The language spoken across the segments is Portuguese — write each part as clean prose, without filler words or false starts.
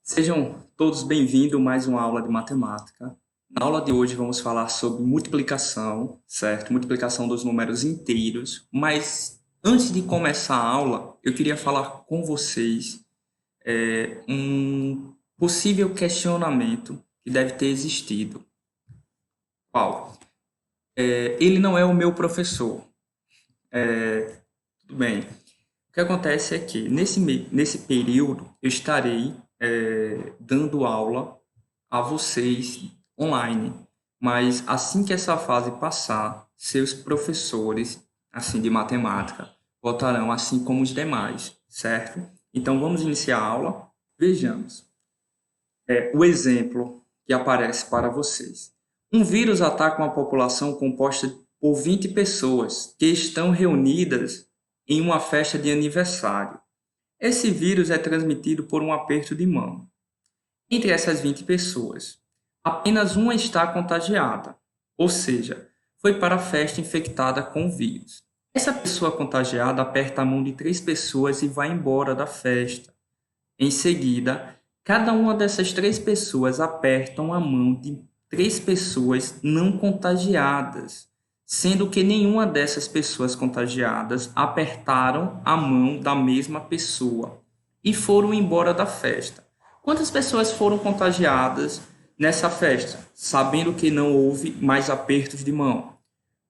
Sejam todos bem-vindos a mais uma aula de matemática. Na aula de hoje vamos falar sobre multiplicação, certo? Multiplicação dos números inteiros. Mas antes de começar a aula, eu queria falar com vocês um possível questionamento que deve ter existido. Qual? Ele não é o meu professor. Tudo bem. O que acontece é que nesse período eu estarei dando aula a vocês online, mas assim que essa fase passar, seus professores assim de matemática voltarão assim como os demais, certo? Então vamos iniciar a aula. Vejamos o exemplo que aparece para vocês. Um vírus ataca uma população composta por 20 pessoas que estão reunidas em uma festa de aniversário. Esse vírus é transmitido por um aperto de mão. Entre essas 20 pessoas, apenas uma está contagiada, ou seja, foi para a festa infectada com o vírus. Essa pessoa contagiada aperta a mão de 3 pessoas e vai embora da festa. Em seguida, cada uma dessas 3 pessoas apertam a mão de 3 pessoas não contagiadas, sendo que nenhuma dessas pessoas contagiadas apertaram a mão da mesma pessoa e foram embora da festa. Quantas pessoas foram contagiadas nessa festa, sabendo que não houve mais apertos de mão?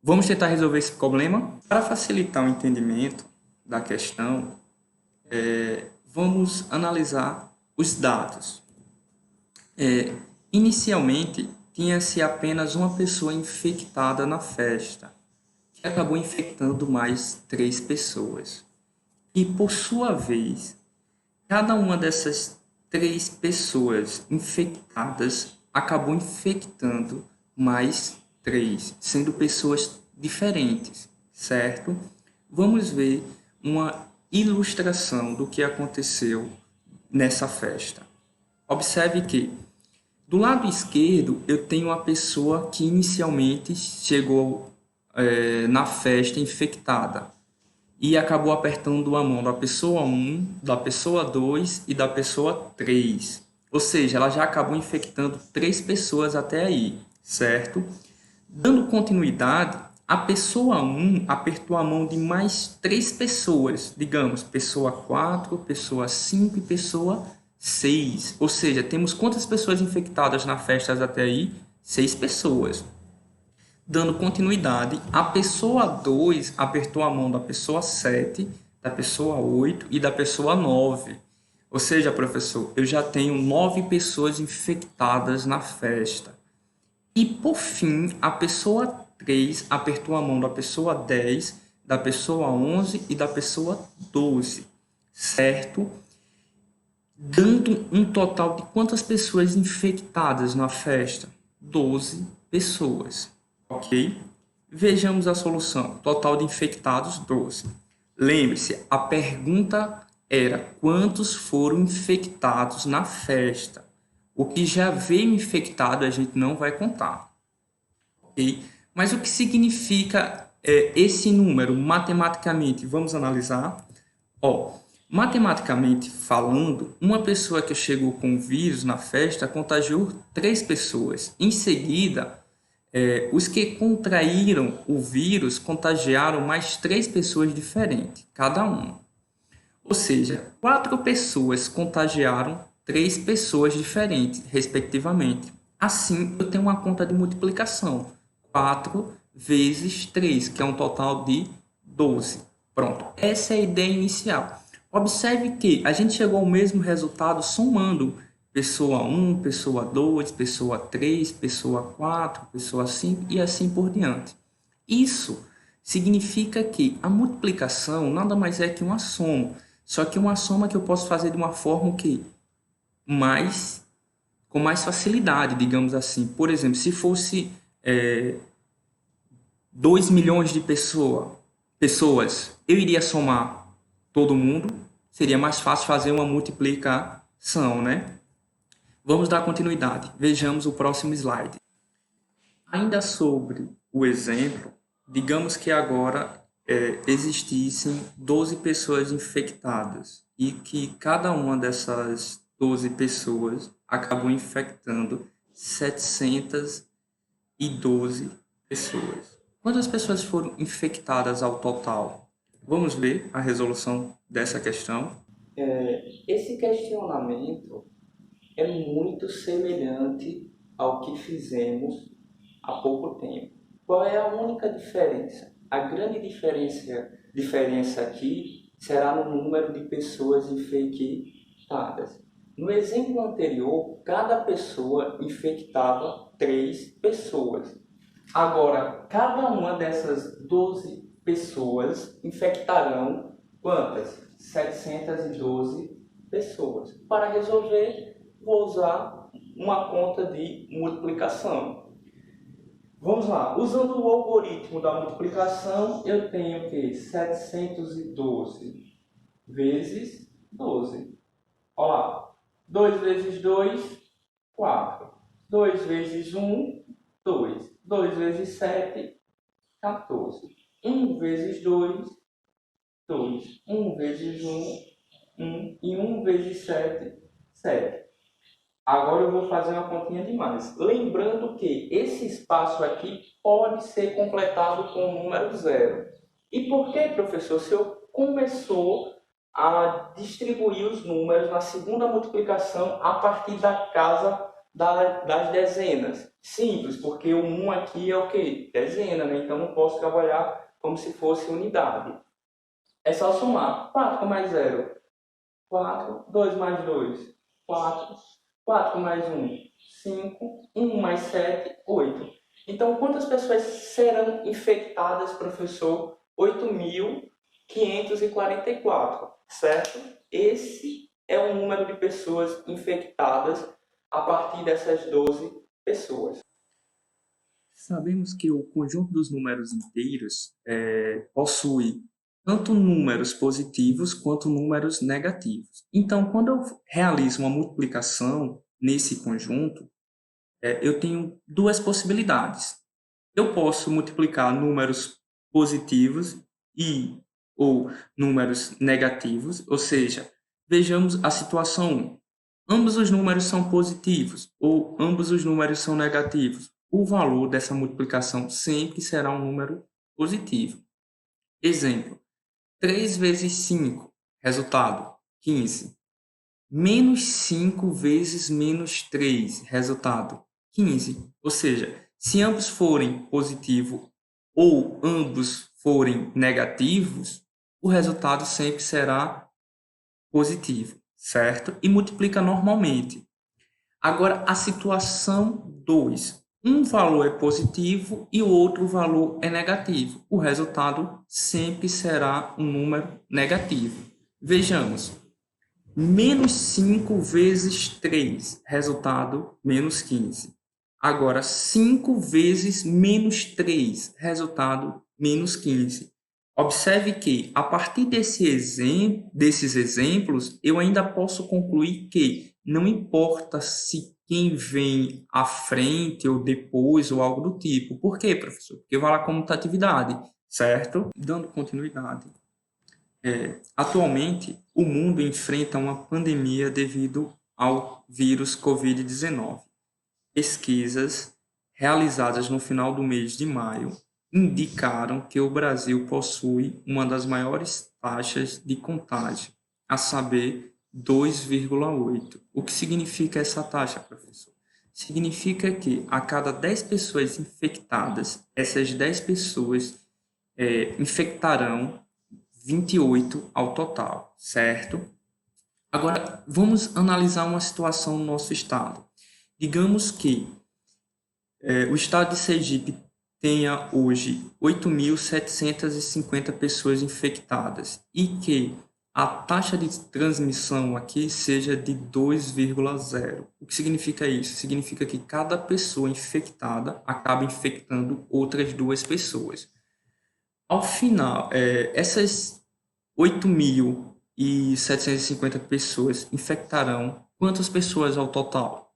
Vamos tentar resolver esse problema? Para facilitar o entendimento da questão, vamos analisar os dados. Inicialmente, tinha-se apenas uma pessoa infectada na festa, que acabou infectando mais 3 pessoas. E, por sua vez, cada uma dessas 3 pessoas infectadas acabou infectando mais 3, sendo pessoas diferentes, certo? Vamos ver uma ilustração do que aconteceu nessa festa. Observe que do lado esquerdo eu tenho a pessoa que inicialmente chegou na festa infectada e acabou apertando a mão da pessoa 1, da pessoa 2 e da pessoa 3. Ou seja, ela já acabou infectando 3 pessoas até aí, certo? Dando continuidade, a pessoa 1 apertou a mão de mais 3 pessoas, digamos, pessoa 4, pessoa 5 e pessoa 6. Ou seja, temos quantas pessoas infectadas na festa até aí? 6 pessoas. Dando continuidade, a pessoa 2 apertou a mão da pessoa 7, da pessoa 8 e da pessoa 9. Ou seja, professor, eu já tenho 9 pessoas infectadas na festa. E, por fim, a pessoa 3 apertou a mão da pessoa 10, da pessoa 11 e da pessoa 12, certo? Dando um total de quantas pessoas infectadas na festa? 12 pessoas, ok? Vejamos a solução. Total de infectados, 12. Lembre-se, a pergunta era quantos foram infectados na festa. O que já veio infectado a gente não vai contar, ok? Mas o que significa esse número matematicamente? Vamos analisar. Matematicamente falando, uma pessoa que chegou com o vírus na festa contagiou 3 pessoas. Em seguida, os que contraíram o vírus contagiaram mais 3 pessoas diferentes, cada um. Ou seja, 4 pessoas contagiaram 3 pessoas diferentes, respectivamente. Assim, eu tenho uma conta de multiplicação. 4 vezes 3, que é um total de 12. Pronto, essa é a ideia inicial. Observe que a gente chegou ao mesmo resultado somando pessoa 1, pessoa 2, pessoa 3, pessoa 4, pessoa 5 e assim por diante. Isso significa que a multiplicação nada mais é que uma soma, só que uma soma que eu posso fazer de uma forma que com mais facilidade, digamos assim. Por exemplo, se fosse 2 milhões de pessoas, eu iria somar todo mundo, seria mais fácil fazer uma multiplicação, né? Vamos dar continuidade. Vejamos o próximo slide. Ainda sobre o exemplo, digamos que agora existissem 12 pessoas infectadas e que cada uma dessas 12 pessoas acabou infectando 712 pessoas. Quantas pessoas foram infectadas ao total? Vamos ver a resolução dessa questão. Esse questionamento é muito semelhante ao que fizemos há pouco tempo. Qual é a única diferença? A grande diferença aqui será no número de pessoas infectadas. No exemplo anterior, cada pessoa infectava 3 pessoas. Agora, cada uma dessas 12 pessoas infectarão quantas? 712 pessoas. Para resolver, vou usar uma conta de multiplicação. Vamos lá, usando o algoritmo da multiplicação, eu tenho que 712 vezes 12. Olha lá, 2 vezes 2, 4. 2 vezes 1, 2. 2 vezes 7, 14. 1 vezes 2, 2. 1 vezes 1, 1. E 1 vezes 7, 7. Agora eu vou fazer uma continha de mais. Lembrando que esse espaço aqui pode ser completado com o número zero. E por que, professor? Se eu começou a distribuir os números na segunda multiplicação a partir da casa das dezenas. Simples, porque o 1 aqui é o quê? Dezena, né? Então não posso trabalhar como se fosse unidade. É só somar. 4 mais 0, 4. 2 mais 2, 4. 4 mais 1, 5. 1 mais 7, 8. Então, quantas pessoas serão infectadas, professor? 8.544, certo? Esse é o número de pessoas infectadas a partir dessas 12 pessoas. Sabemos que o conjunto dos números inteiros possui tanto números positivos quanto números negativos. Então, quando eu realizo uma multiplicação nesse conjunto, eu tenho duas possibilidades. Eu posso multiplicar números positivos ou números negativos, ou seja, vejamos a situação 1. Ambos os números são positivos ou ambos os números são negativos. O valor dessa multiplicação sempre será um número positivo. Exemplo: 3 vezes 5, resultado, 15. Menos 5 vezes menos 3, resultado, 15. Ou seja, se ambos forem positivo ou ambos forem negativos, o resultado sempre será positivo, certo? E multiplica normalmente. Agora, a situação 2. Um valor é positivo e o outro valor é negativo. O resultado sempre será um número negativo. Vejamos. Menos 5 vezes 3, resultado, menos 15. Agora, 5 vezes menos 3, resultado, menos 15. Observe que, a partir desses exemplos, eu ainda posso concluir que não importa se quem vem à frente ou depois ou algo do tipo. Por quê, professor? Porque vai lá como mutatividade, certo? Dando continuidade. Atualmente, o mundo enfrenta uma pandemia devido ao vírus Covid-19. Pesquisas realizadas no final do mês de maio indicaram que o Brasil possui uma das maiores taxas de contágio, a saber, 2,8. O que significa essa taxa, professor? Significa que a cada 10 pessoas infectadas, essas 10 pessoas infectarão 28 ao total, certo? Agora, vamos analisar uma situação no nosso estado. Digamos que o estado de Sergipe tenha hoje 8.750 pessoas infectadas e que a taxa de transmissão aqui seja de 2,0. O que significa isso? Significa que cada pessoa infectada acaba infectando outras 2 pessoas. Ao final, essas 8.750 pessoas infectarão quantas pessoas ao total?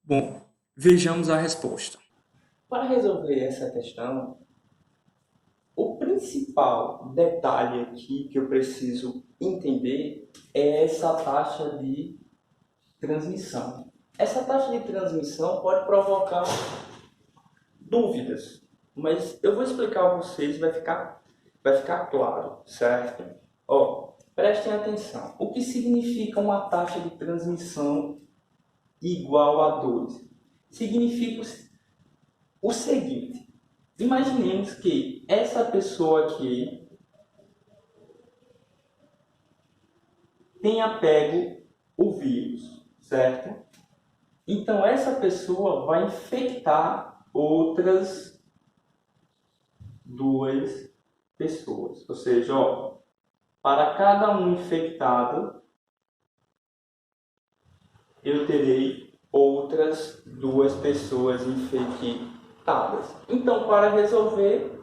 Bom, vejamos a resposta. Para resolver essa questão, o principal detalhe aqui que eu preciso entender é essa taxa de transmissão. Essa taxa de transmissão pode provocar dúvidas, mas eu vou explicar a vocês, vai ficar claro, certo? Ó, prestem atenção. O que significa uma taxa de transmissão igual a 2? Significa o seguinte: imaginemos que essa pessoa aqui tenha pego o vírus, certo? Então essa pessoa vai infectar outras duas pessoas. Ou seja, ó, para cada um infectado, eu terei outras duas pessoas infectadas. Então, para resolver,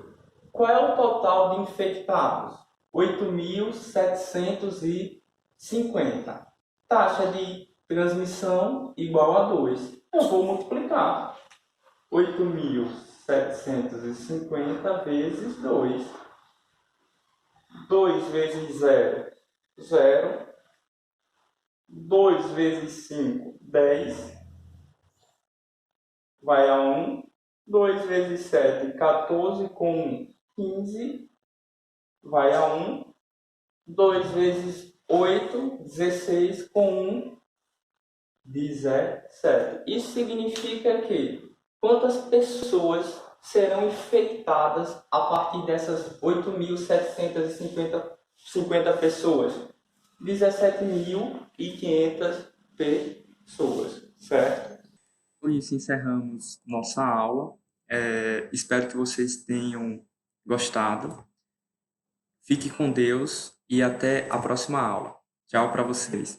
qual é o total de infectados? 8.750. Taxa de transmissão igual a 2. Eu vou multiplicar 8.750 vezes 2. 2 vezes 0, 0. 2 vezes 5, 10. Vai a 1. 2 vezes 7, 14. Com 1, 15. Vai a 1. 2 vezes 8, 16. Com 1, 17. Isso significa que quantas pessoas serão infectadas a partir dessas 8.750 pessoas? 17.500 pessoas, certo? Com isso, encerramos nossa aula. Espero que vocês tenham gostado. Fique com Deus e até a próxima aula. Tchau para vocês.